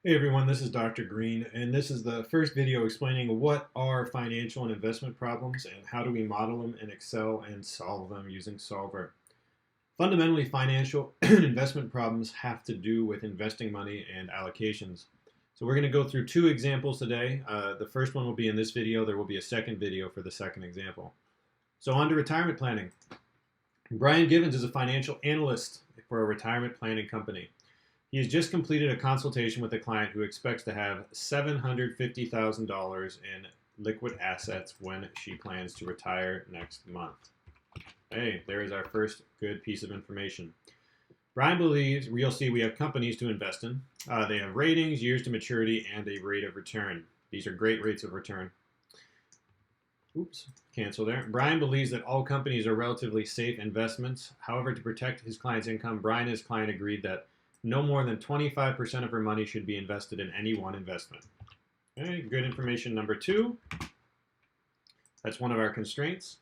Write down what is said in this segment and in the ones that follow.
Hey everyone, this is Dr. Green, and this is the first video explaining what are financial and investment problems and how do we model them in Excel and solve them using Solver. Fundamentally, financial and investment problems have to do with investing money and allocations. So we're going to go through two examples today. The first one will be in this video. There will be a second video for the second example. So on to retirement planning. Brian Givens is a financial analyst for a retirement planning company. He has just completed a consultation with a client who expects to have $750,000 in liquid assets when she plans to retire next month. Hey, there is our first good piece of information. Brian believes, you'll see we have companies to invest in. They have ratings, years to maturity, and a rate of return. These are great rates of return. Oops, cancel there. Brian believes that all companies are relatively safe investments. However, to protect his client's income, Brian and his client agreed that no more than 25% of her money should be invested in any one investment. Okay, good information number two. That's one of our constraints.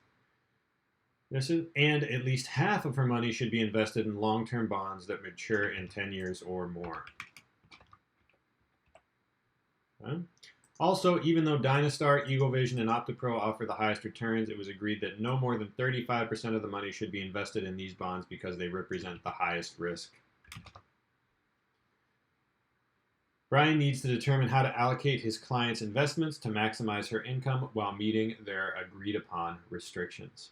And at least half of her money should be invested in long-term bonds that mature in 10 years or more. Okay. Also, even though Dynastar, Eagle Vision, and OptiPro offer the highest returns, it was agreed that no more than 35% of the money should be invested in these bonds because they represent the highest risk. Brian needs to determine how to allocate his client's investments to maximize her income while meeting their agreed upon restrictions.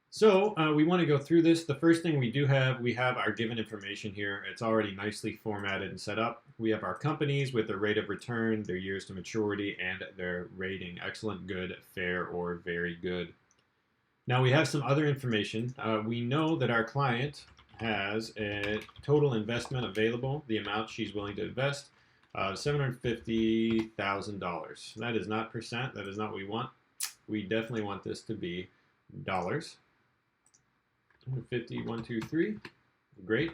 So we want to go through this. The first thing we have our given information here. It's already nicely formatted and set up. We have our companies with their rate of return, their years to maturity, and their rating. Excellent, good, fair, or very good. Now we have some other information. We know that our client has a total investment available, the amount she's willing to invest, $750,000. That is not percent. That is not what we want. We definitely want this to be dollars. 50, 1, 2, 3. Great.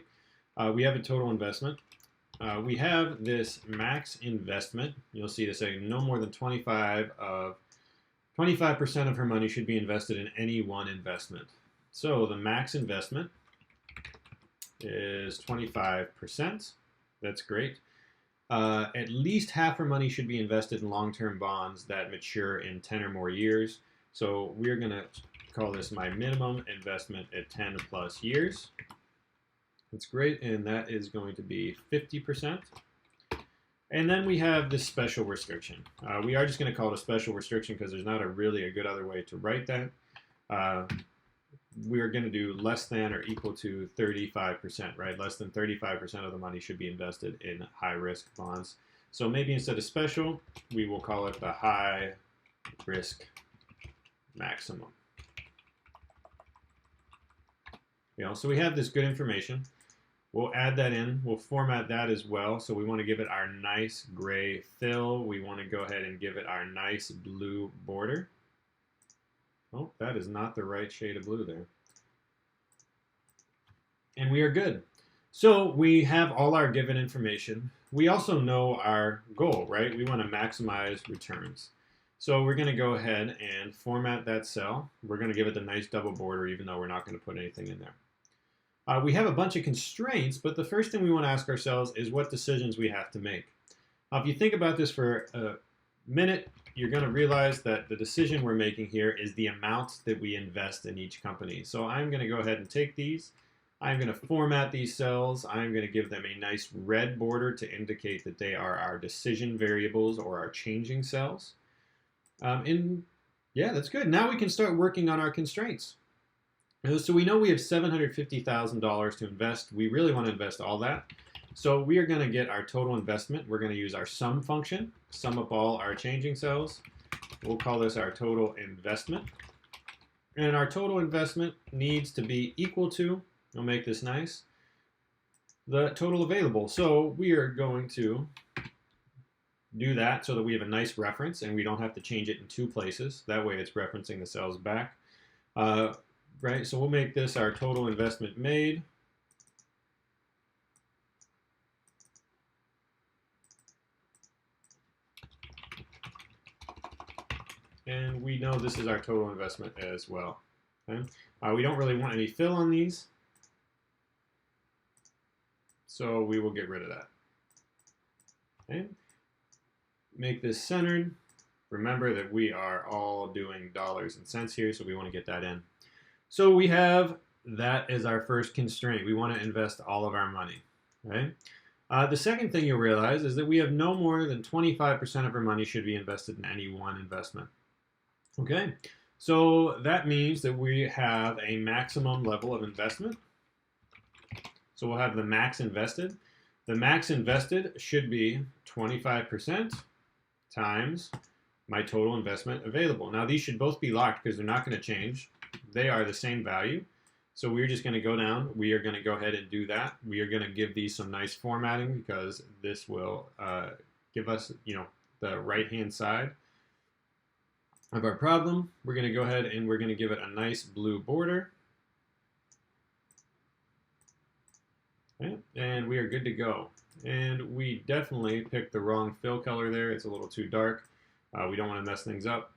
We have a total investment. We have this max investment. You'll see this saying no more than 25% of her money should be invested in any one investment. So the max investment is 25%. That's great. At least half her money should be invested in long-term bonds that mature in 10 or more years. So we're going to call this my minimum investment at 10 plus years. That's great, and that is going to be 50%. And then we have this special restriction. We are just going to call it a special restriction because there's not really a good other way to write that. We're going to do less than or equal to 35%, right? Less than 35% of the money should be invested in high-risk bonds. So maybe instead of special, we will call it the high-risk maximum. So we have this good information. We'll add that in. We'll format that as well. So we want to give it our nice gray fill. We want to go ahead and give it our nice blue border. Oh, that is not the right shade of blue there. And we are good. So we have all our given information. We also know our goal, right? We want to maximize returns. So we're going to go ahead and format that cell. We're going to give it the nice double border, even though we're not going to put anything in there. We have a bunch of constraints, but the first thing we want to ask ourselves is what decisions we have to make. Now, if you think about this for a minute, you're going to realize that the decision we're making here is the amount that we invest in each company. So I'm going to go ahead and take these. I'm going to format these cells. I'm going to give them a nice red border to indicate that they are our decision variables or our changing cells. Yeah, that's good. Now we can start working on our constraints. So we know we have $750,000 to invest. We really want to invest all that. So we are going to get our total investment. We're going to use our sum function, sum up all our changing cells. We'll call this our total investment. And our total investment needs to be equal to, I'll make this nice, the total available. So we are going to do that so that we have a nice reference and we don't have to change it in two places. That way it's referencing the cells back. Right, so we'll make this our total investment made. And we know this is our total investment as well. Okay? We don't really want any fill on these, so we will get rid of that. Okay. Make this centered. Remember that we are all doing dollars and cents here, so we want to get that in. So we have that as our first constraint. We want to invest all of our money. Right? The second thing you'll realize is that we have no more than 25% of our money should be invested in any one investment. Okay, so that means that we have a maximum level of investment. So we'll have the max invested. The max invested should be 25% times my total investment available. Now these should both be locked because they're not going to change. They are the same value. So we're just going to go down. We are going to go ahead and do that. We are going to give these some nice formatting because this will give us, the right-hand side of our problem. We're going to go ahead and we're going to give it a nice blue border. Okay, and we are good to go. And we definitely picked the wrong fill color there. It's a little too dark. We don't want to mess things up.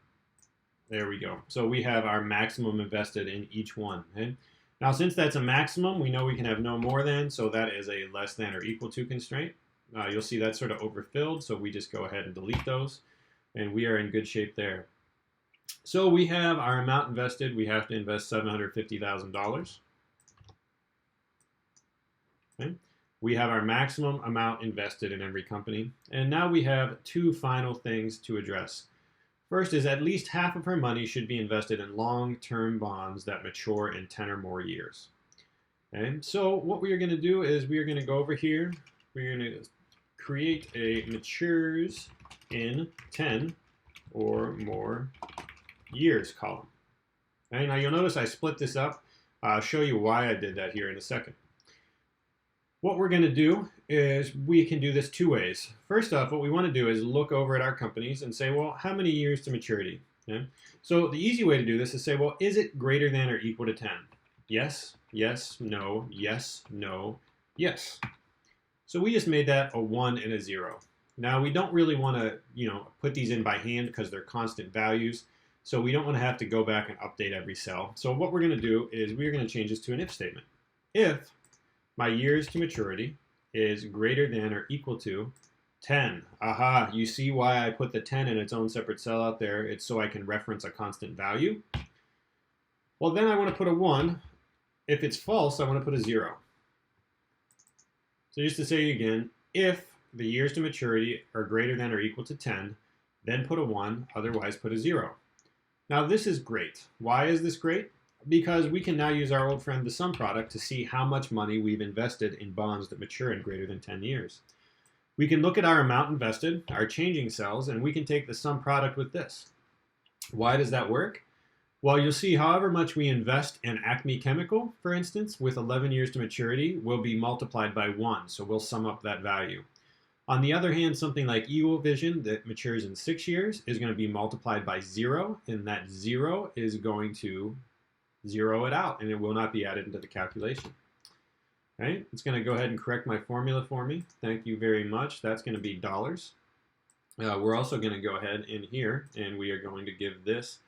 There we go. So we have our maximum invested in each one. Okay? Now, since that's a maximum, we know we can have no more than, so that is a less than or equal to constraint. You'll see that's sort of overfilled, so we just go ahead and delete those, and we are in good shape there. So we have our amount invested. We have to invest $750,000. Okay? We have our maximum amount invested in every company. And now we have two final things to address. First is at least half of our money should be invested in long-term bonds that mature in 10 or more years. Okay? So what we are going to do is we are going to go over here. We're going to create a matures in 10 or more years column. Okay? Now you'll notice I split this up. I'll show you why I did that here in a second. What we're going to do is we can do this two ways. First off, what we want to do is look over at our companies and say, well, how many years to maturity? Okay? So the easy way to do this is say, well, is it greater than or equal to 10? Yes, yes, no, yes, no, yes. So we just made that a 1 and a 0. Now we don't really want to, put these in by hand because they're constant values. So we don't want to have to go back and update every cell. So what we're going to do is we're going to change this to an if statement. If my years to maturity is greater than or equal to 10. Aha, you see why I put the 10 in its own separate cell out there. It's so I can reference a constant value. Well, then I want to put a 1. If it's false, I want to put a 0. So just to say again, if the years to maturity are greater than or equal to 10, then put a 1, otherwise put a 0. Now this is great. Why is this great? Because we can now use our old friend the sum product to see how much money we've invested in bonds that mature in greater than 10 years. We can look at our amount invested, our changing cells, and we can take the sum product with this. Why does that work? Well, you'll see however much we invest in Acme Chemical, for instance, with 11 years to maturity, will be multiplied by 1, so we'll sum up that value. On the other hand, something like Eagle Vision that matures in 6 years is going to be multiplied by 0, and that 0 is going to zero it out, and it will not be added into the calculation. Okay, it's going to go ahead and correct my formula for me. Thank you very much. That's going to be dollars. We're also going to go ahead in here, and we are going to give this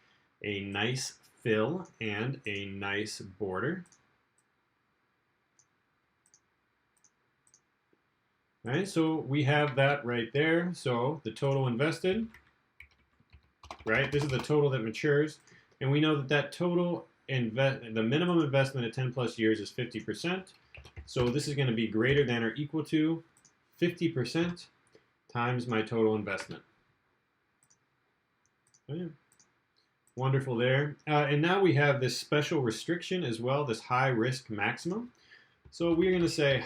a nice fill and a nice border. All right, so we have that right there. So the total invested, right? This is the total that matures, and we know that that total the minimum investment at 10 plus years is 50%. So this is going to be greater than or equal to 50% times my total investment. Okay. Wonderful there. And now we have this special restriction as well, this high risk maximum. So we're going to say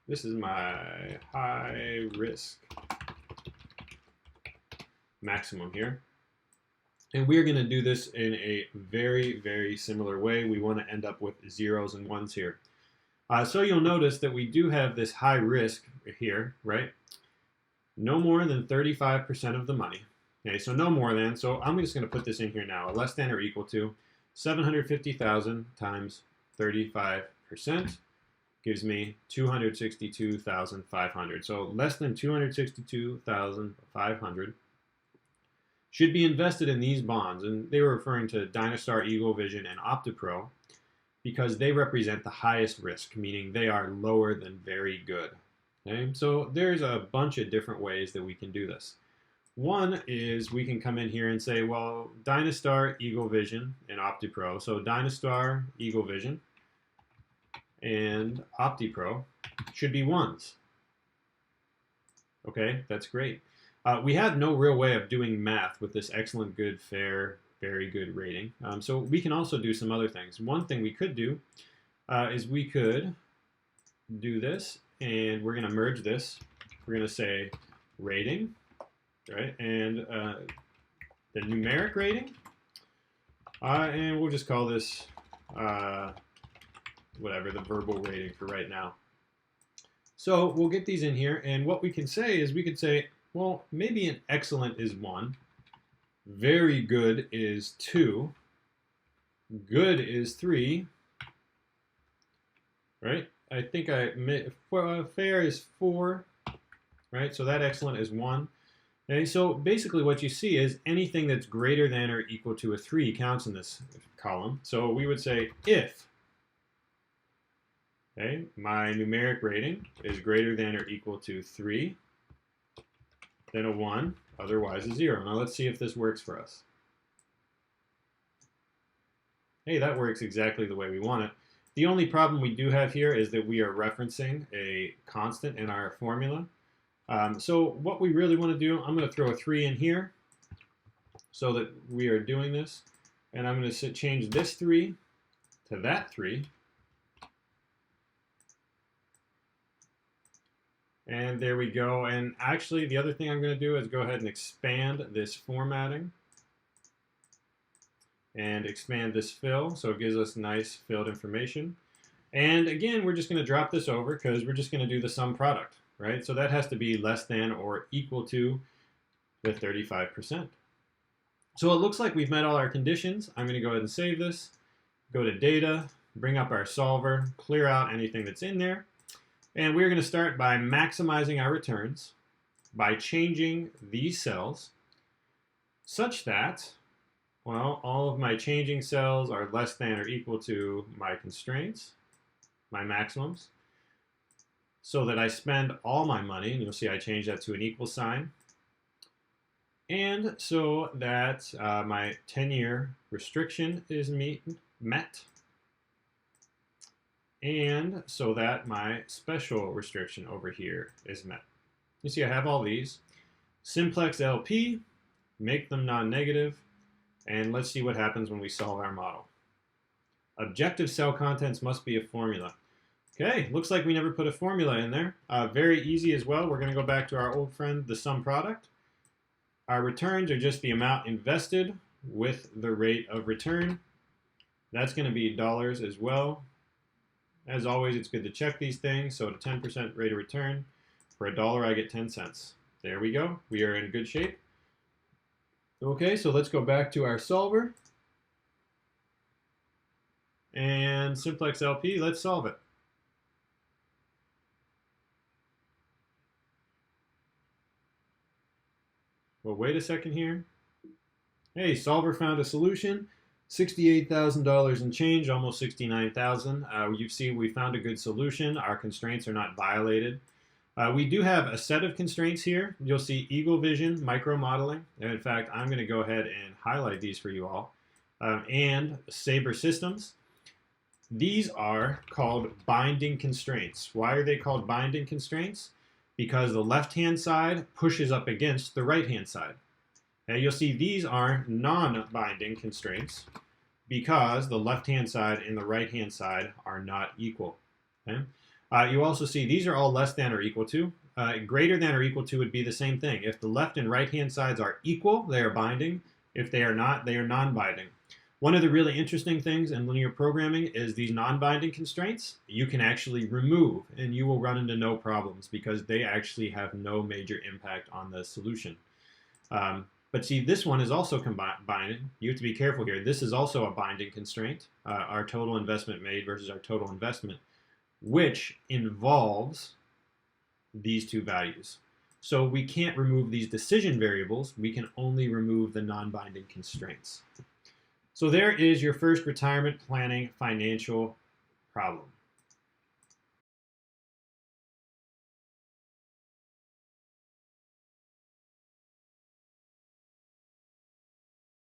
this is my high risk maximum here. And we're going to do this in a very, very similar way. We want to end up with 0s and 1s here. So you'll notice that we do have this high risk here, right? No more than 35% of the money. Okay, so no more than. So I'm just going to put this in here now. Less than or equal to 750,000 times 35% gives me 262,500. So less than 262,500 should be invested in these bonds, and they were referring to Dynastar, Eagle Vision, and OptiPro because they represent the highest risk, meaning they are lower than very good. Okay, so there's a bunch of different ways that we can do this. One is we can come in here and say, well, Dynastar, Eagle Vision, and OptiPro. So Dynastar, Eagle Vision, and OptiPro should be ones. Okay, that's great. We have no real way of doing math with this excellent, good, fair, very good rating. So we can also do some other things. One thing we could do is we could do this, and we're going to merge this. We're going to say rating, right, and the numeric rating, and we'll just call this whatever, the verbal rating for right now. So we'll get these in here, and what we can say is we could say, well, maybe an excellent is 1, very good is 2, good is 3, right? I think fair is 4, right? So that excellent is 1. Okay, so basically what you see is anything that's greater than or equal to a 3 counts in this column. So we would say if, okay, my numeric rating is greater than or equal to 3, then a 1, otherwise a 0. Now let's see if this works for us. Hey, that works exactly the way we want it. The only problem we do have here is that we are referencing a constant in our formula. So what we really want to do, I'm going to throw a 3 in here so that we are doing this. And I'm going to change this 3 to that 3. And there we go. And actually, the other thing I'm going to do is go ahead and expand this formatting and expand this fill, so it gives us nice filled information. And again, we're just going to drop this over because we're just going to do the sum product, right? So that has to be less than or equal to the 35%. So it looks like we've met all our conditions. I'm going to go ahead and save this, go to data, bring up our solver, clear out anything that's in there. And we're going to start by maximizing our returns by changing these cells such that, well, all of my changing cells are less than or equal to my constraints, my maximums, so that I spend all my money, and you'll see I change that to an equal sign, and so that my 10-year restriction is met, and so that my special restriction over here is met. You see I have all these. Simplex LP, make them non-negative, and let's see what happens when we solve our model. Objective cell contents must be a formula. Okay, looks like we never put a formula in there. Very easy as well. We're going to go back to our old friend, the sum product. Our returns are just the amount invested with the rate of return. That's going to be dollars as well. As always, it's good to check these things. So at a 10% rate of return, for $1, I get 10 cents. There we go. We are in good shape. Okay, so let's go back to our solver. And simplex LP, let's solve it. Well, wait a second here. Hey, solver found a solution. $68,000 in change, almost $69,000. You see we found a good solution. Our constraints are not violated. We do have a set of constraints here. You'll see Eagle Vision, micro modeling. And in fact, I'm going to go ahead and highlight these for you all. And Sabre Systems. These are called binding constraints. Why are they called binding constraints? Because the left-hand side pushes up against the right-hand side. Now you'll see these are non-binding constraints because the left-hand side and the right-hand side are not equal. Okay? You also see these are all less than or equal to. Greater than or equal to would be the same thing. If the left and right-hand sides are equal, they are binding. If they are not, they are non-binding. One of the really interesting things in linear programming is these non-binding constraints you can actually remove, and you will run into no problems because they actually have no major impact on the solution. But see, this one is also binding. You have to be careful here. This is also a binding constraint, our total investment made versus our total investment, which involves these two values. So we can't remove these decision variables. We can only remove the non-binding constraints. So there is your first retirement planning financial problem.